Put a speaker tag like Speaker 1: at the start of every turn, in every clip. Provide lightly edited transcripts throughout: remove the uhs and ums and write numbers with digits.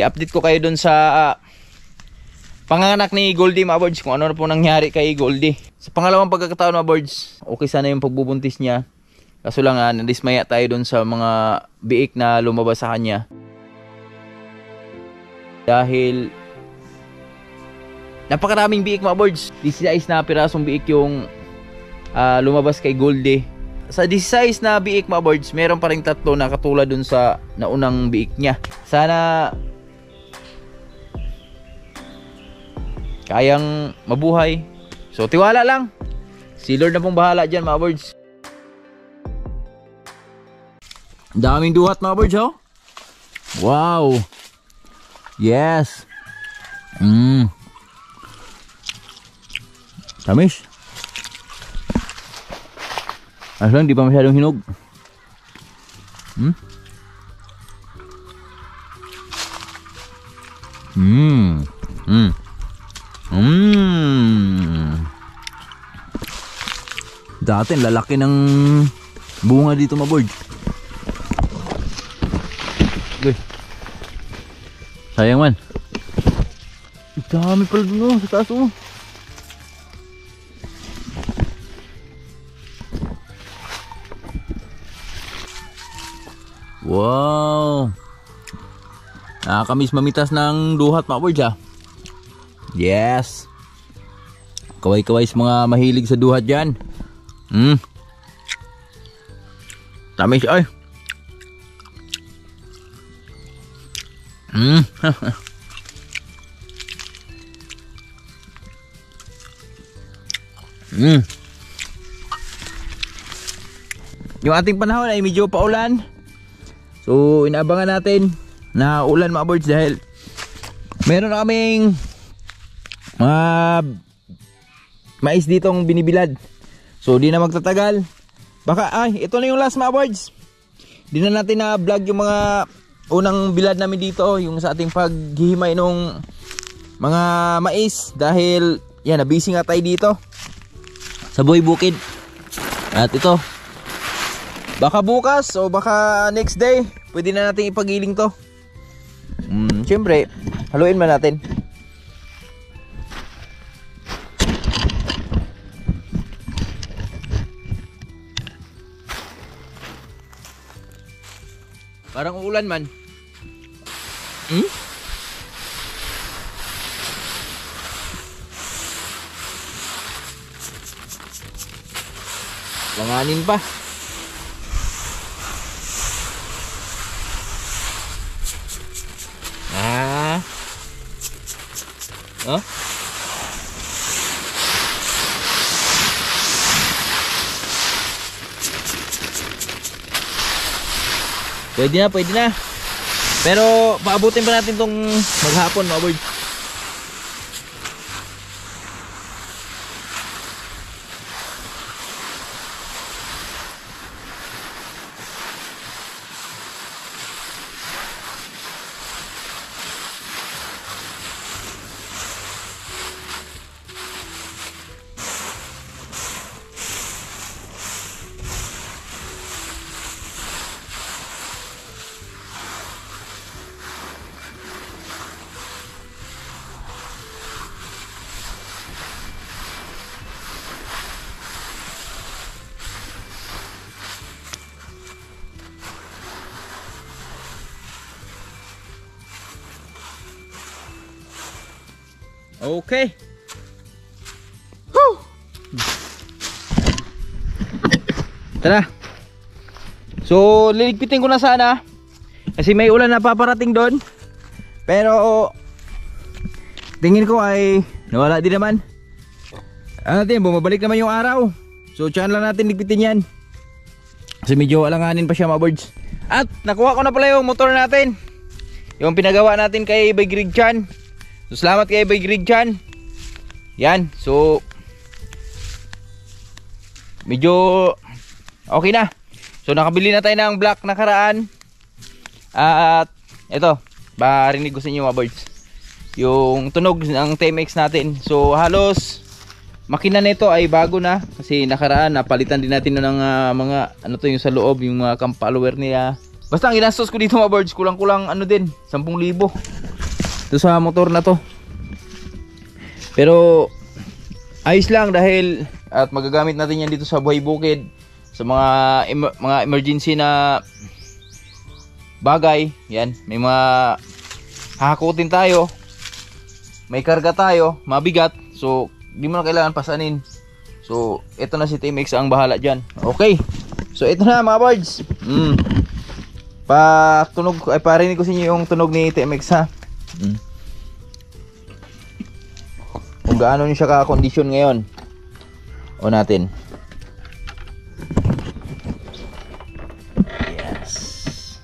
Speaker 1: I-update ko kayo dun sa panganganak ni Goldie mga birds, kung ano na po nangyari kay Goldie. Sa pangalawang pagkakataon mga birds, okay sana yung pagbubuntis niya. Kaso lang nadismaya tayo dun sa mga biik na lumabas sa kanya. Dahil napakaraming biik mga birds. 16 na pirasong biik yung lumabas kay Goldie. Sa 16 na biik mga birds, meron pa rin 3 na katulad dun sa naunang biik niya. Sana kayang mabuhay. So tiwala lang, si Lord na pong bahala dyan mga birds. Daming duhat mga birds, oh. Wow. Yes. Tamis. Aslang di pa masyadong hinog. Dati lalaki ng bunga dito mga birds. Okay. Sayang man. Dami pala dun sa taas oh. Wow. Nakakamiss mamitas ng duhat mga birds ah. Yes. Kaway-kaway sa mga mahilig sa duhat dyan. Tamis ay. Yung ating panahon ay medyo paulan. So inaabangan natin na ulan mga birds dahil meron na kaming mais ditong binibilad. So di na magtatagal. Baka ito na yung last mga birds. Di na natin na vlog yung mga unang bilad namin dito, yung sa ating paghihimay nung mga mais dahil yan, nabisi nga tayo dito sa Buhay Bukid. At ito, baka bukas o baka next day pwede na natin ipagiling to. Siyempre haluin man natin. Parang uulan man. Langanin pa. Pwede na, pwede na. Pero paabutin pa natin tong maghapon mga birds. Okay. Woo! Tara. So, liligpitin ko na sana kasi may ulan na paparating doon. Pero tingin ko ay nawala din naman. Bumabalik naman yung araw. So, tiyan lang natin ligpitin yan. Kasi medyo alanganin pa siya mga birds. At nakuha ko na pala yung motor natin. Yung pinagawa natin kay Bay Greg Chan. So, salamat kay Bay Greg Chan. Yan. So, medyo okay na. So, nakabili na tayo ng black nakaraan. At ito, barinig ko sa inyo mga birds, yung tunog ng TMX natin. So, halos makina nito ay bago na. Kasi nakaraan, napalitan din natin ng mga ano to yung sa loob, yung mga cam follower niya. Basta ang ginastos ko dito mga birds, kulang-kulang ano din, 10,000 ito sa motor na to. Pero ayos lang dahil at magagamit natin yan dito sa buhay bukid, sa mga emergency na bagay. Yan, may mga hahakutin tayo, may karga tayo, mabigat, so di mo na kailangan pasanin. So ito na si TMX ang bahala dyan. Okay, so ito na mga birds. Parinig ko sa inyo yung tunog ni TMX ha. Kung gaano niya siya ka-condition ngayon. O natin. Yes.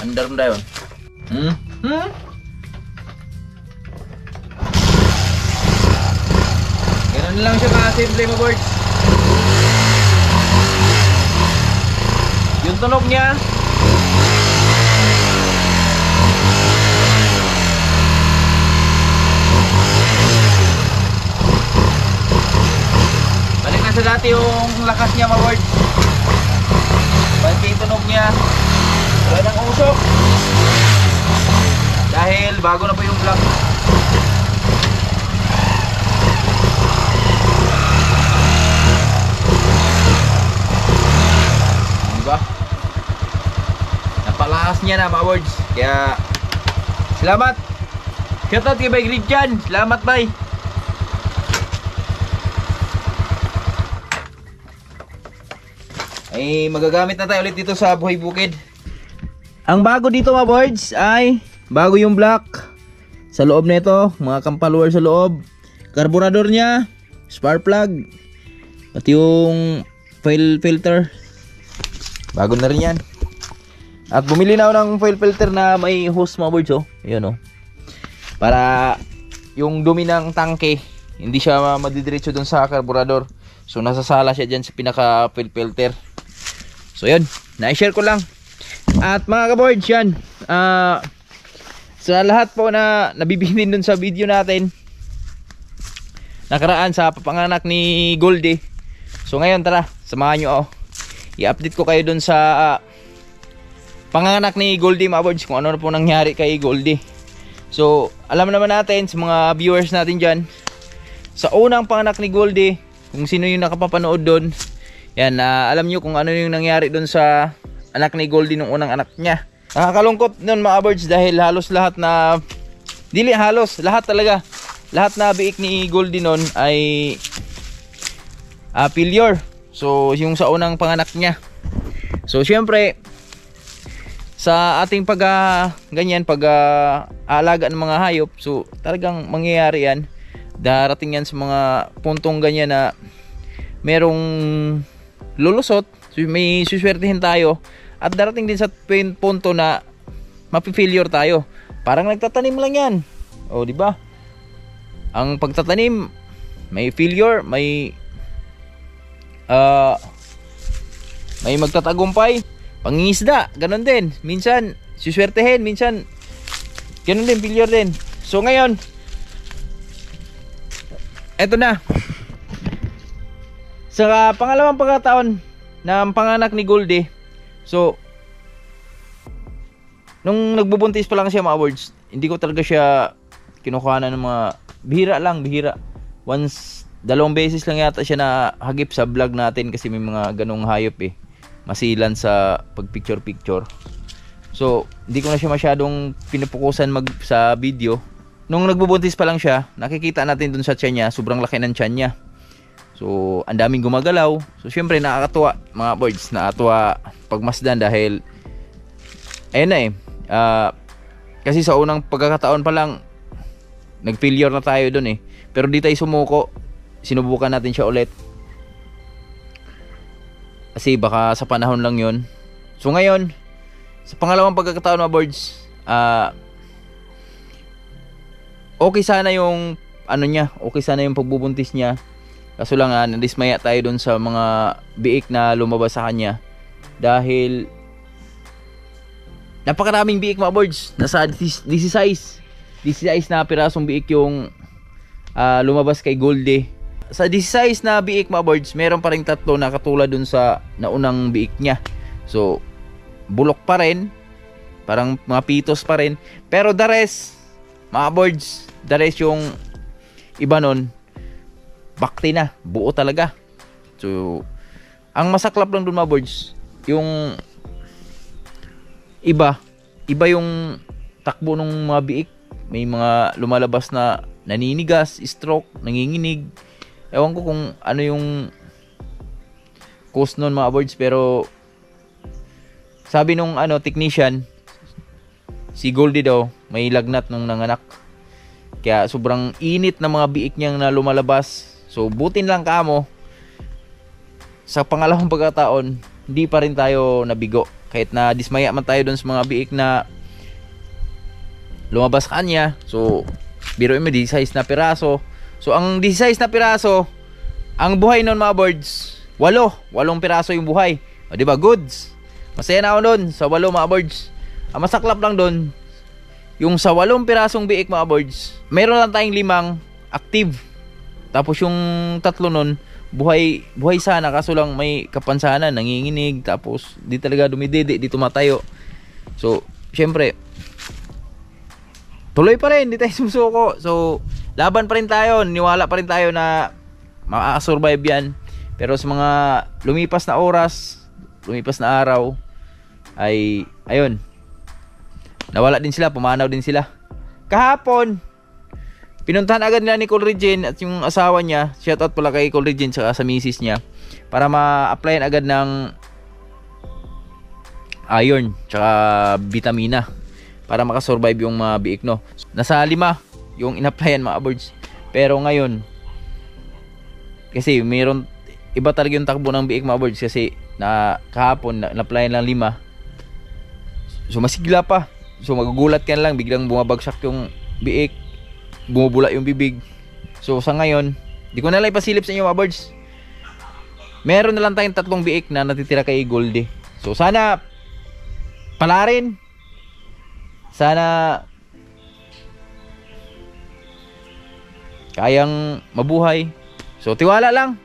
Speaker 1: Andar mo dayon. Ganun lang siya ka-simple mga birds. Yung tunog niya, balik na sa dati yung lakas niya mga birds. Balik yung tunog niya, wala nang usok dahil bago na pa yung block. Diba? Napalakas niya na mga birds. Kaya salamat. Shoutout kay Bay Gridjan. Salamat Bay. Ay magagamit na tayo ulit dito sa buhay bukid. Ang bago dito mga birds ay bago yung block sa loob nito, mga kampalwar sa loob, karburador niya, spark plug, at yung fuel filter bago na rin yan. At bumili na ako ng fuel filter na may hose mga birds. Oh, yun oh, para yung dumi ng tangke hindi siya madidiretso dun sa karburador. So nasasala siya dyan sa pinaka fuel filter. So yun, na-share ko lang. At mga ka-boards yan, sa lahat po na nabibinin dun sa video natin nakaraan sa papanganak ni Goldie. So ngayon tara, samahan nyo ako. I-update ko kayo dun sa panganganak ni Goldie mga boards, kung ano na po nangyari kay Goldie. So alam naman natin sa mga viewers natin dyan, sa unang panganak ni Goldie, kung sino yung nakapapanood dun, yan, alam nyo kung ano yung nangyari dun sa anak ni Goldie nung unang anak niya. Nakakalungkot nun mga birds dahil halos lahat na, lahat talaga, lahat na biik ni Goldie nun ay failure. So yung sa unang panganak niya. So syempre sa ating ganyan aalaga ng mga hayop, so talagang mangyayari yan. Darating yan sa mga puntong ganyan na merong lulusot, so may suswertihin tayo. At darating din sa punto na mapi-failure tayo. Parang nagtatanim lang yan. O, di ba? Ang pagtatanim, may failure, may magtatagumpay. Pangingisda, ganun din. Minsan, suswertehin, minsan ganun din, failure din. So ngayon, eto na. Sa pangalawang pagkataon ng panganak ni Goldie, so nung nagbubuntis pa lang siya mga birds, hindi ko talaga siya kinukuhanan ng mga bihira. Once, 2 beses lang yata siya na hagip sa vlog natin kasi may mga ganong hayop eh, masilan sa pag picture. So hindi ko na siya masyadong pinupukusan sa video. Nung nagbubuntis pa lang siya, nakikita natin dun sa tiyan niya, sobrang laki ng tiyan niya. So ang daming gumagalaw. So syempre nakakatuwa mga birds, nakakatuwa pagmasdan dahil ayun na kasi sa unang pagkakataon pa lang nag-failure na tayo dun eh. Pero di tayo sumuko, sinubukan natin siya ulit kasi baka sa panahon lang yon. So ngayon, sa pangalawang pagkakataon mga birds, okay sana yung okay sana yung pagbubuntis niya. Kaso lang nadismaya tayo dun sa mga biik na lumabas sa kanya dahil napakaraming biik mga birds. Nasa 16 na pirasong biik yung lumabas kay Goldie. sa 16 na biik mga birds, meron pa ring 3 na katulad dun sa naunang biik niya. So bulok pa rin, parang mga pitos pa rin, pero the rest mga birds, the rest yung iba nun bakti na, buo talaga. So ang masaklap lang dun mga birds, yung iba yung takbo ng mga biik. May mga lumalabas na naninigas, stroke, nanginginig. Ewan ko kung ano yung cause nun mga birds, pero sabi nung technician, si Goldie daw may lagnat nung nanganak, kaya sobrang init na mga biik niyang na lumalabas. So butin lang kamo, sa pangalawang pagkataon hindi pa rin tayo nabigo, kahit na dismaya man tayo dun sa mga biik na lumabas kanya. So biruin mo 16 na piraso. So ang 16 na piraso, ang buhay nun mga birds, 8 piraso yung buhay. O diba, goods? Masaya na ako nun sa 8 mga birds. Ang masaklap lang dun, yung sa 8 pirasong biik mga birds, meron lang tayong 5 active. Tapos yung 3 nun, buhay sana, kaso lang may kapansanan, nanginginig, tapos di talaga dumididi, di tumatayo. So syempre tuloy pa rin, di tayo sumusuko. So laban pa rin tayo, niwala pa rin tayo na makasurvive yan. Pero sa mga lumipas na oras, lumipas na araw, ay ayun, nawala din sila, pumanaw din sila. Kahapon pinuntahan agad nila ni Cool Regine at yung asawa niya, shoutout pala kay Cool Regine saka sa misis niya, para ma-applyan agad ng iron tsaka vitamina para makasurvive yung mga biik, no. Nasa 5 yung in-applyan mga birds. Pero ngayon, kasi mayroon iba talaga yung takbo ng biik mga birds, kasi na kahapon na-applyan lang 5. So masigla pa. So magugulat ka na lang, biglang bumabagsak yung biik, bumubula yung bibig. So sa ngayon, di ko na lang ipasilip sa inyo mga birds, meron na lang tayong 3 biik na natitira kay Goldie. So sana pala rin, sana kayang mabuhay. So tiwala lang,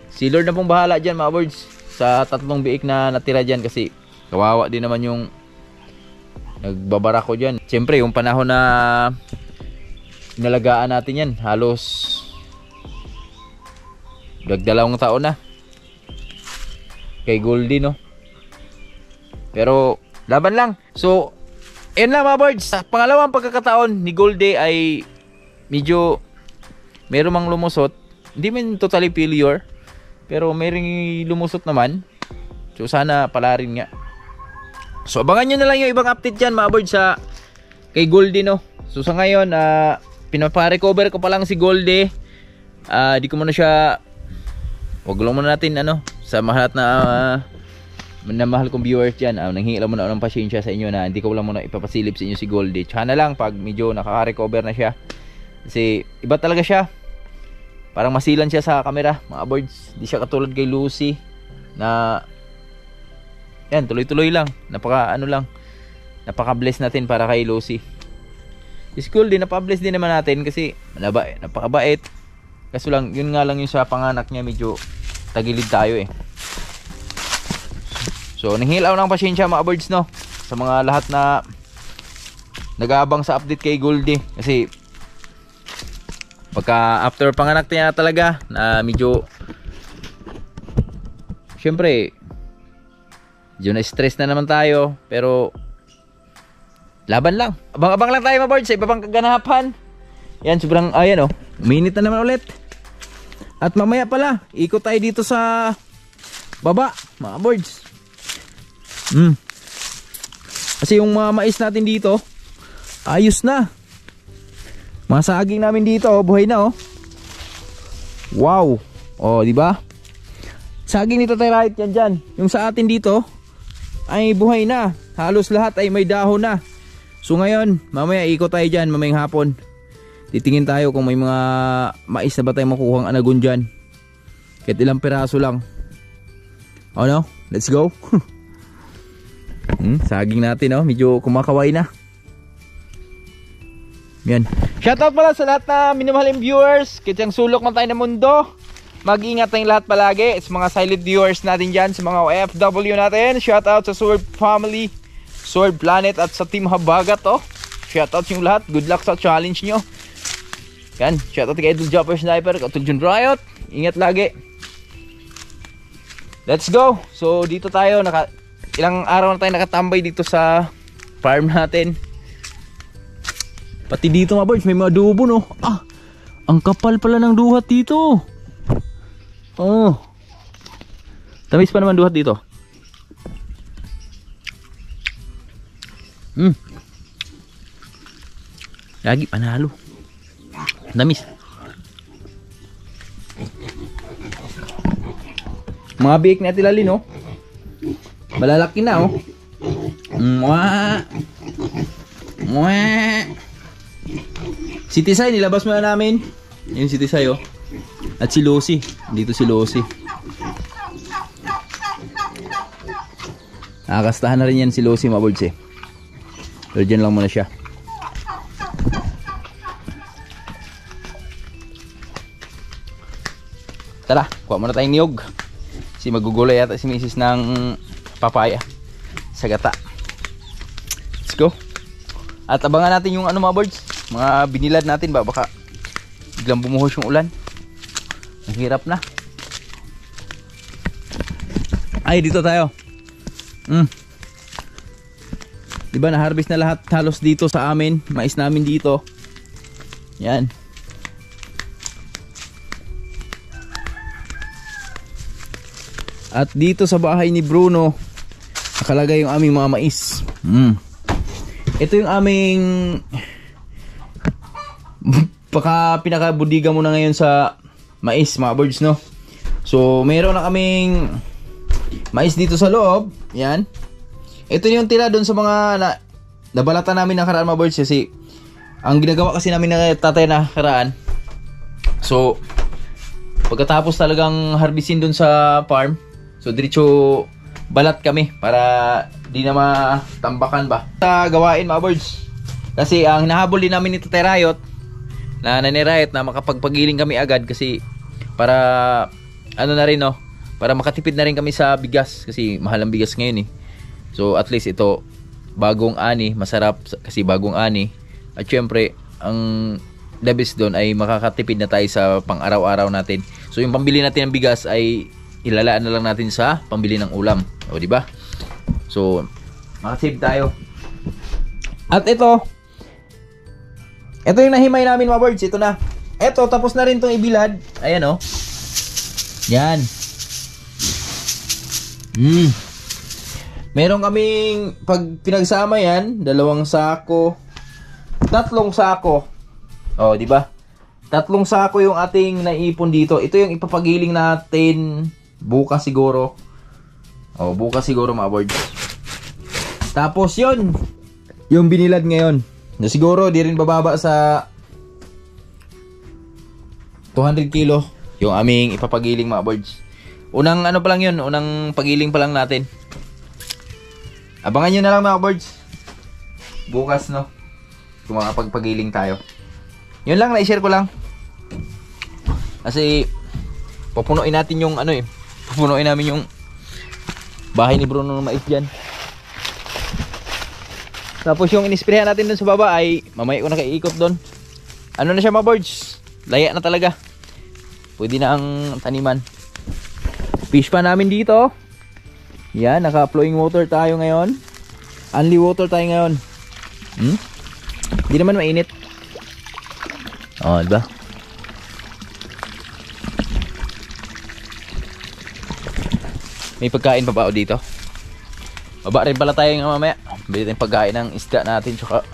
Speaker 1: si Lord na pong bahala dyan mga birds sa 3 biik na natira dyan, kasi kawawa din naman yung nagbabarako dyan. Siyempre yung panahon na inalagaan natin yan, halos dalawang taon na kay Goldie, no. Pero laban lang. So ayun lang mga birds, sa pangalawang pagkakataon ni Goldie ay medyo meron mang lumusot. Hindi man totally failure, pero merong lumusot naman. So sana pala rin nga. So abangan nyo na lang yung ibang update dyan mga birds sa kay Goldie, no. So sa ngayon, pinaparecover ko pa lang si Goldie. Di ko muna siya, wag lang muna natin sa mahalat na mahal kong viewers dyan, nanghingi lang muna ng pasyensya sa inyo na hindi ko lang muna ipapasilip sa inyo si Goldie. Tsaka na lang pag medyo nakaka-recover na siya, kasi iba talaga siya, parang masilan siya sa camera mga birds. Di siya katulad kay Lucy na yan, tuloy-tuloy lang, napaka bless natin para kay Lucy. Si Goldie napaka-bless din naman natin kasi napakabait. Kaso lang, yun nga lang yung sa panganak niya, medyo tagilid tayo eh. So nanghilaw ng pasyensya mga birds, no, sa mga lahat na nag-aabang sa update kay Goldie, kasi pagka after panganak niya talaga na medyo syempre medyo na stress na naman tayo, pero laban lang, abang-abang lang tayo mga birds sa iba pang kaganapan. Yan, sobrang ayan uminit na naman ulit. At mamaya pala ikot tayo dito sa baba mga birds. Kasi yung mga mais natin dito ayos na. Mga saging namin dito buhay na wow. Di ba? Saging nito tayo right yan dyan. Yung sa atin dito ay buhay na. Halos lahat ay may dahon na. So ngayon, mamaya ikot tayo dyan mamayang hapon. Titingin tayo kung may mga mais na ba tayo makuhang anagon dyan. Kahit ilang piraso lang. No? Let's go. Saging natin medyo kumakaway na. Yan. Shoutout pala sa lahat na minamahaling viewers. Kitsang sulok man tayo ng mundo. mag-ingat tayong lahat palagi. Sa mga silent viewers natin dyan, sa mga OFW natin, shout out sa Sword Family, Sword Planet at sa Team Habagat. Shout out yung lahat. Good luck sa challenge nyo. Yan, shout out kay Idol Jumper Sniper, Katul Jun Riot. Ingat lagi. Let's go. So dito tayo, ilang araw na tayo nakatambay dito sa farm natin. Pati dito mga birds, may mga dubo, no? Ang kapal pala ng duhat dito. Tamis pa naman duhat dito. Lagi panalo. Tamis. Mga biik na tilali, no? Malalaki na, oh. Si Tisay, nilabas mo na namin. Yun si Tisay, oh. At si Lucy. Dito si Lucy. Nakakastahan na rin yan si Lucy, mga birds, eh. Pero dyan lang muna siya. Tara, kuha muna tayong niyog. Kasi magugulay yata si Mrs. ng papaya sa gata. Let's go. At abangan natin yung mga birds, mga binilad natin ba, baka biglang bumuhos yung ulan. Ang hirap na. Ay, dito tayo. Diba na-harvest na lahat halos dito sa amin. Mais namin dito. Yan. At dito sa bahay ni Bruno, nakalagay yung aming mga mais. Ito yung aming pinakabudiga muna ngayon sa mais, mga birds, no? So mayroon na kaming mais dito sa loob. Yan. Ito yung tira doon sa mga nabalatan namin nakaraan, mga birds. Kasi ang ginagawa kasi namin na tatay nakaraan, so pagkatapos talagang harvestin doon sa farm, so diretso balat kami para di na matambakan ba sa gawain, mga birds. Kasi ang hinahabol din namin ni Tatay Riot na nanirayot na makapagpagiling kami agad, kasi para ano na rin, no, para makatipid na rin kami sa bigas kasi mahal ang bigas ngayon, eh. So at least ito bagong ani, masarap kasi bagong ani. At syempre ang the best doon ay makakatipid na tayo sa pang-araw-araw natin. So yung pambili natin ng bigas ay ilalaan na lang natin sa pambili ng ulam. O, di ba? So, makasave tayo. At ito yung nahimay namin, mga birds. Ito na. Ito, tapos na rin itong ibilad. Ayan, oh. Yan. Meron kaming, pag pinagsama yan, 2 sako, 3 sako. O, di ba? 3 sako yung ating naipon dito. Ito yung ipapagiling natin bukas siguro. Bukas siguro, mga birds. Tapos yun, yung binilad ngayon, na siguro di rin bababa sa 200 kilo yung aming ipapagiling, mga birds. Unang ano pa lang yun, unang pagiling pa lang natin. Abangan nyo na lang, mga birds. Bukas, no, kung makapagpagiling tayo. Yun lang, na-share ko lang. Kasi pupunuin natin yung ano, pupunuin namin yung bahay ni Bruno ng mais dyan. Tapos yung inisprehan natin dun sa baba ay mamaya ko nakaiikot dun. Ano na siya, mga birds, laya na talaga. Pwede na ang taniman. Fish pa namin dito. Yan, naka-flowing water tayo ngayon. Only water tayo ngayon. Hindi naman mainit. Diba? May pagkain pa ba o dito? Baba rin pala tayo ng mamaya. Bili tayong pagkain ng isda natin, tsaka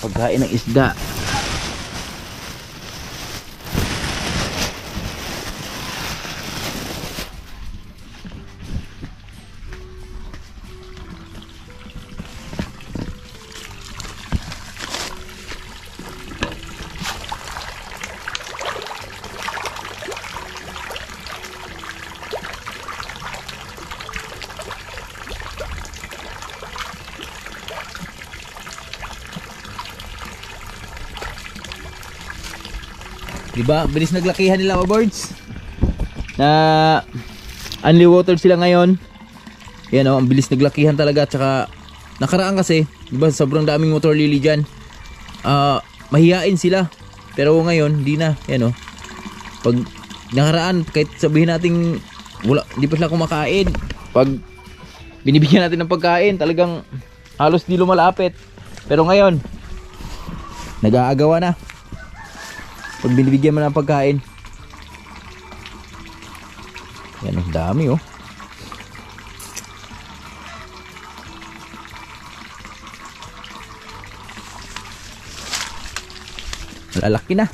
Speaker 1: pagkain ng isda. Diba? Bilis naglakihan nila mga birds. Na only watered sila ngayon. Yan o, ang bilis naglakihan talaga. Tsaka nakaraan kasi, diba sobrang daming water lily dyan. Mahihain sila. Pero ngayon, hindi na. Yan o. Pag nakaraan, kahit sabihin natin wala, hindi pa sila kumakain. Pag binibigyan natin ng pagkain, talagang halos di lumalapit. Pero ngayon, nag-aagawa na. Pag binibigyan mo ng pagkain. Yan, ang dami oh. Lalaki na.